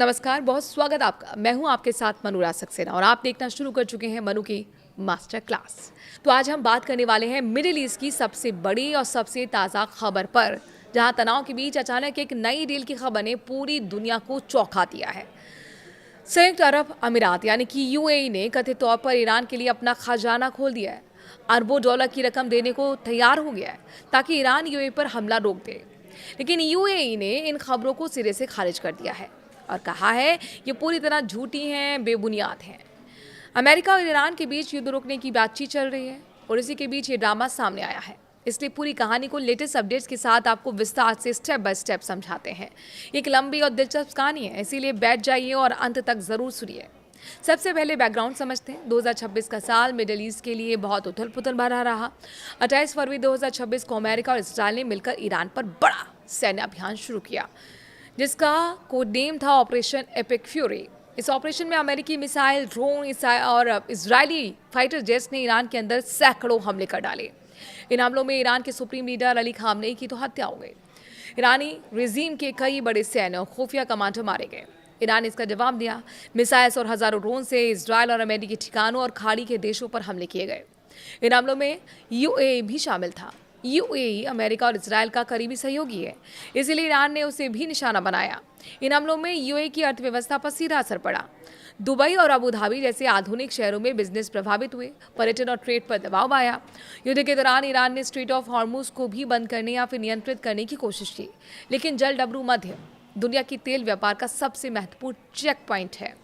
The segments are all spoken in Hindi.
नमस्कार, बहुत स्वागत आपका। मैं हूं आपके साथ मनुरा सक्सेना और आप देखना शुरू कर चुके हैं मनु की मास्टर क्लास। तो आज हम बात करने वाले हैं मिडिल ईस्ट की सबसे बड़ी और सबसे ताज़ा खबर पर, जहां तनाव के बीच अचानक एक नई डील की खबर ने पूरी दुनिया को चौंका दिया है। संयुक्त अरब अमीरात यानी कि यूएई ने कथित तौर पर ईरान के लिए अपना खजाना खोल दिया है। अरबों डॉलर की रकम देने को तैयार हो गया है ताकि ईरान यूएई पर हमला रोक दे। लेकिन यूएई ने इन खबरों को सिरे से खारिज कर दिया है और कहा है ये पूरी तरह झूठी हैं, बेबुनियाद हैं। अमेरिका और ईरान के बीच युद्ध रोकने की बातचीत चल रही है और इसी के बीच ये ड्रामा सामने आया है। इसलिए पूरी कहानी को लेटेस्ट अपडेट्स के साथ आपको विस्तार से स्टेप बाय स्टेप समझाते हैं। एक लंबी और दिलचस्प कहानी है, इसीलिए बैठ जाइए और अंत तक जरूर सुनिए। सबसे पहले बैकग्राउंड समझते हैं। 2026 का साल मिडिल ईस्ट के लिए बहुत उथल पुथल भरा रहा। 28 फरवरी 2026 को अमेरिका और इसराइल ने मिलकर ईरान पर बड़ा सैन्य अभियान शुरू किया, जिसका कोड नेम था ऑपरेशन एपिक फ्यूरी। इस ऑपरेशन में अमेरिकी मिसाइल, ड्रोन और इजरायली फाइटर जेट्स ने ईरान के अंदर सैकड़ों हमले कर डाले। इन हमलों में ईरान के सुप्रीम लीडर अली खामनेई की तो हत्या हो गई। ईरानी रिजीम के कई बड़े सैन्य और खुफिया कमांडर मारे गए। ईरान ने इसका जवाब दिया। मिसाइल्स और हजारों ड्रोन से इजरायल और अमेरिकी ठिकानों और खाड़ी के देशों पर हमले किए गए। इन हमलों में यूएई भी शामिल था। यूएई अमेरिका और इजरायल का करीबी सहयोगी है, इसीलिए ईरान ने उसे भी निशाना बनाया। इन हमलों में यूएई की अर्थव्यवस्था पर सीधा असर पड़ा। दुबई और अबू धाबी जैसे आधुनिक शहरों में बिजनेस प्रभावित हुए। पर्यटन और ट्रेड पर दबाव आया। युद्ध के दौरान ईरान ने स्ट्रेट ऑफ हॉर्मुज को भी बंद करने या फिर नियंत्रित करने की कोशिश की, लेकिन जल डबरू मध्य दुनिया की तेल व्यापार का सबसे महत्वपूर्ण चेक पॉइंट है।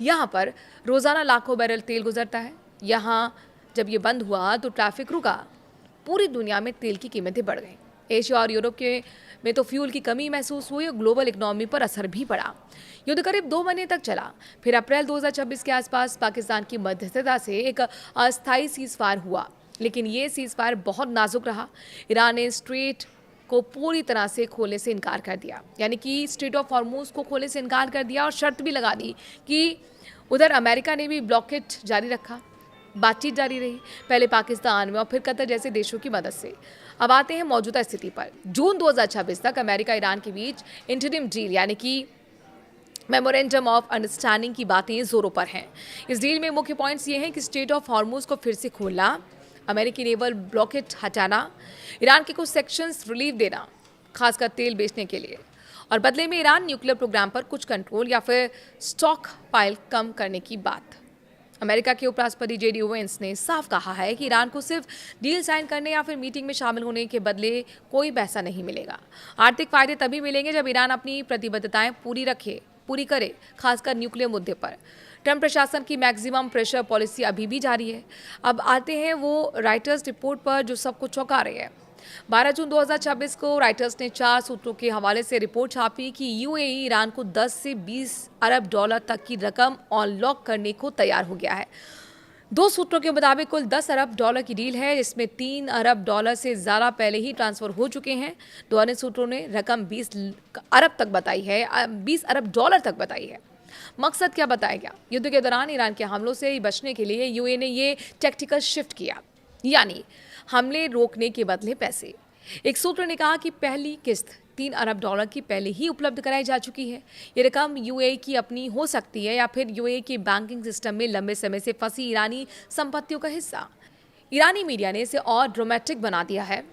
यहाँ पर रोजाना लाखों बैरल तेल गुजरता है। यहाँ जब ये बंद हुआ तो ट्रैफिक रुका। पूरी दुनिया में तेल की कीमतें बढ़ गईं। एशिया और यूरोप में तो फ्यूल की कमी महसूस हुई और ग्लोबल इकोनॉमी पर असर भी पड़ा। युद्ध करीब 2 महीने तक चला। फिर अप्रैल 2026 के आसपास पाकिस्तान की मध्यस्थता से एक अस्थायी सीज फायर हुआ, लेकिन ये सीज फायर बहुत नाजुक रहा। ईरान ने स्ट्रेट को पूरी तरह से खोलने से इनकार कर दिया, यानी कि स्ट्रेट ऑफ हॉर्मुज को खोलने से इनकार कर दिया और शर्त भी लगा दी कि उधर अमेरिका ने भी ब्लॉकेड जारी रखा। बातचीत जारी रही, पहले पाकिस्तान में और फिर कतर जैसे देशों की मदद से। अब आते हैं मौजूदा स्थिति पर। जून 2026 तक अमेरिका ईरान के बीच इंटरिम डील यानी कि मेमोरेंडम ऑफ अंडरस्टैंडिंग की बातें जोरों पर हैं। इस डील में मुख्य पॉइंट्स ये हैं कि स्ट्रेट ऑफ हॉर्मुज को फिर से खोलना, अमेरिकी नेवल ब्लॉकेट हटाना, ईरान के कुछ सेक्शंस रिलीफ देना, खासकर तेल बेचने के लिए, और बदले में ईरान न्यूक्लियर प्रोग्राम पर कुछ कंट्रोल या फिर स्टॉक पाइल कम करने की बात। अमेरिका के उपराष्ट्रपति जेडी वेंस ने साफ कहा है कि ईरान को सिर्फ डील साइन करने या फिर मीटिंग में शामिल होने के बदले कोई पैसा नहीं मिलेगा। आर्थिक फायदे तभी मिलेंगे जब ईरान अपनी प्रतिबद्धताएं पूरी करे, खासकर न्यूक्लियर मुद्दे पर। ट्रंप प्रशासन की मैक्सिमम प्रेशर पॉलिसी अभी भी जारी है। अब आते हैं वो राइटर्स रिपोर्ट पर जो सबको चौंका रही है। 12 जून 2026 को राइटर्स ने 4 सूत्रों के हवाले से रिपोर्ट छापी कि यूएई ईरान को 10 से 20 अरब डॉलर तक की रकम अनलॉक करने को तैयार हो गया है। 2 सूत्रों के मुताबिक कुल 10 अरब डॉलर की डील है, जिसमें 3 अरब डॉलर से ज़्यादा पहले ही ट्रांसफर हो चुके हैं। 2 अन्य सूत्रों ने रकम 20 अरब तक बताई है, 20 अरब डॉलर तक बताई है। मकसद क्या बताया गया? युद्ध के दौरान ईरान के हमलों से बचने के लिए यूएई ने ये टैक्टिकल शिफ्ट किया, यानी हमले रोकने के बदले पैसे। एक सूत्र ने कहा कि पहली किस्त 3 अरब डॉलर की पहले ही उपलब्ध कराई जा चुकी है। ये रकम यूएई की अपनी हो सकती है या फिर यूएई के बैंकिंग सिस्टम में लंबे समय से फंसी ईरानी संपत्तियों का हिस्सा। ईरानी मीडिया ने इसे और ड्रामेटिक बना दिया है।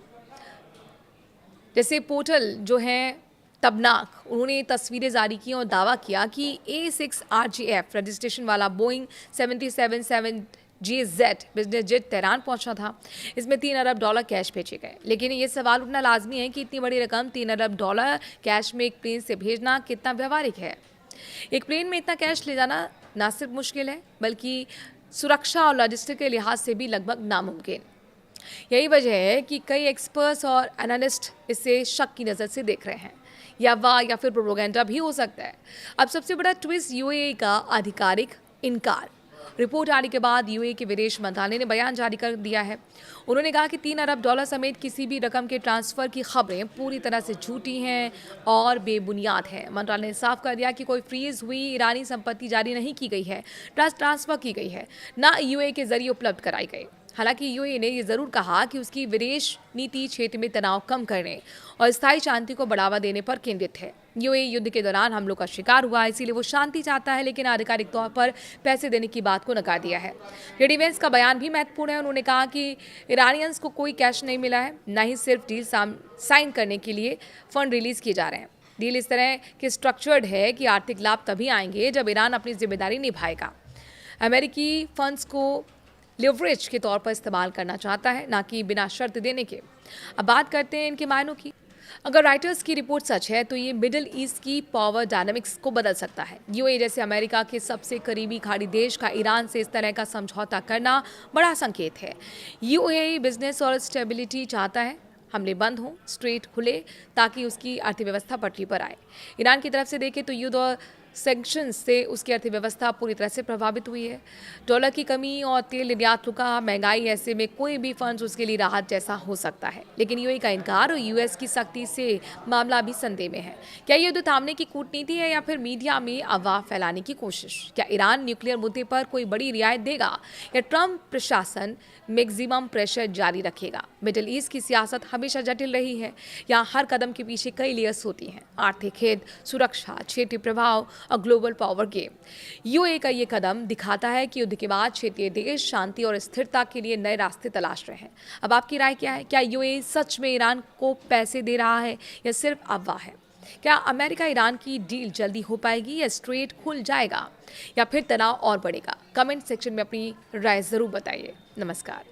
जैसे पोर्टल जो है तबनाक, उन्होंने तस्वीरें जारी की और दावा किया कि A6 RGF रजिस्ट्रेशन वाला Boeing 777JZ business jet Tehran पहुंचा था। इसमें 3 अरब डॉलर कैश भेजे गए। लेकिन ये सवाल उठना लाजमी है कि इतनी बड़ी रकम 3 अरब डॉलर कैश में एक प्लेन से भेजना कितना व्यवहारिक है। एक प्लेन में इतना कैश ले जाना ना सिर्फ मुश्किल है, बल्कि सुरक्षा और लॉजिस्टिक के लिहाज से भी लगभग नामुमकिन। यही वजह है कि कई एक्सपर्ट्स और एनालिस्ट इसे शक की नज़र से देख रहे हैं। या फिर प्रोपेगेंडा भी हो सकता है। अब सबसे बड़ा ट्विस्ट यूएई का आधिकारिक इनकार। रिपोर्ट आने के बाद यूएई के विदेश मंत्रालय ने बयान जारी कर दिया है। उन्होंने कहा कि 3 अरब डॉलर समेत किसी भी रकम के ट्रांसफर की खबरें पूरी तरह से झूठी हैं और बेबुनियाद हैं। मंत्रालय ने साफ कर दिया कि कोई फ्रीज हुई ईरानी संपत्ति जारी नहीं की गई है, ट्रांसफर की गई है, ना यूएई के जरिए उपलब्ध कराई गई। हालांकि यूएई ने यह जरूर कहा कि उसकी विदेश नीति क्षेत्र में तनाव कम करने और स्थायी शांति को बढ़ावा देने पर केंद्रित है। यूएई युद्ध के दौरान हमलों का शिकार हुआ, इसीलिए वो शांति चाहता है, लेकिन आधिकारिक तौर पर पैसे देने की बात को नकार दिया है। जेडी वेंस का बयान भी महत्वपूर्ण है। उन्होंने कहा कि ईरानियंस को कोई कैश नहीं मिला है, न ही सिर्फ डील साइन करने के लिए फंड रिलीज किए जा रहे हैं। डील इस तरह की स्ट्रक्चर्ड है कि आर्थिक लाभ तभी आएंगे जब ईरान अपनी जिम्मेदारी निभाएगा। अमेरिकी फंड्स को लिवरेज के तौर पर इस्तेमाल करना चाहता है, ना कि बिना शर्त देने के। अब बात करते हैं इनके मायनों की। अगर राइटर्स की रिपोर्ट सच है तो ये मिडिल ईस्ट की पावर डायनामिक्स को बदल सकता है। यूएई जैसे अमेरिका के सबसे करीबी खाड़ी देश का ईरान से इस तरह का समझौता करना बड़ा संकेत है। यूएई बिजनेस और स्टेबिलिटी चाहता है, हमले बंद हों, स्ट्रेट खुले, ताकि उसकी अर्थव्यवस्था पटरी पर आए। ईरान की तरफ से देखें तो युद्ध और सैंक्शंस से उसकी अर्थव्यवस्था पूरी तरह से प्रभावित हुई है। डॉलर की कमी और तेल निर्यात रुका, महंगाई, ऐसे में कोई भी फंड्स उसके लिए राहत जैसा हो सकता है। लेकिन यूएई का इनकार और यूएस की सख्ती से मामला भी संदेह में है। क्या ये युद्ध थामने की कूटनीति है या फिर मीडिया में अफवाह फैलाने की कोशिश? क्या ईरान न्यूक्लियर मुद्दे पर कोई बड़ी रियायत देगा या ट्रंप प्रशासन मैक्सिमम प्रेशर जारी रखेगा? मिडिल ईस्ट की सियासत हमेशा जटिल रही है। यहाँ हर कदम के पीछे कई लेयर्स होती हैं, आर्थिक हित, सुरक्षा, क्षेत्रीय प्रभाव और ग्लोबल पावर गेम। यूएई का ये कदम दिखाता है कि युद्ध के बाद क्षेत्रीय देश शांति और स्थिरता के लिए नए रास्ते तलाश रहे हैं। अब आपकी राय क्या है? क्या यूएई सच में ईरान को पैसे दे रहा है या सिर्फ अफवाह है? क्या अमेरिका ईरान की डील जल्दी हो पाएगी या स्ट्रेट खुल जाएगा, या फिर तनाव और बढ़ेगा? कमेंट सेक्शन में अपनी राय जरूर बताइए। नमस्कार।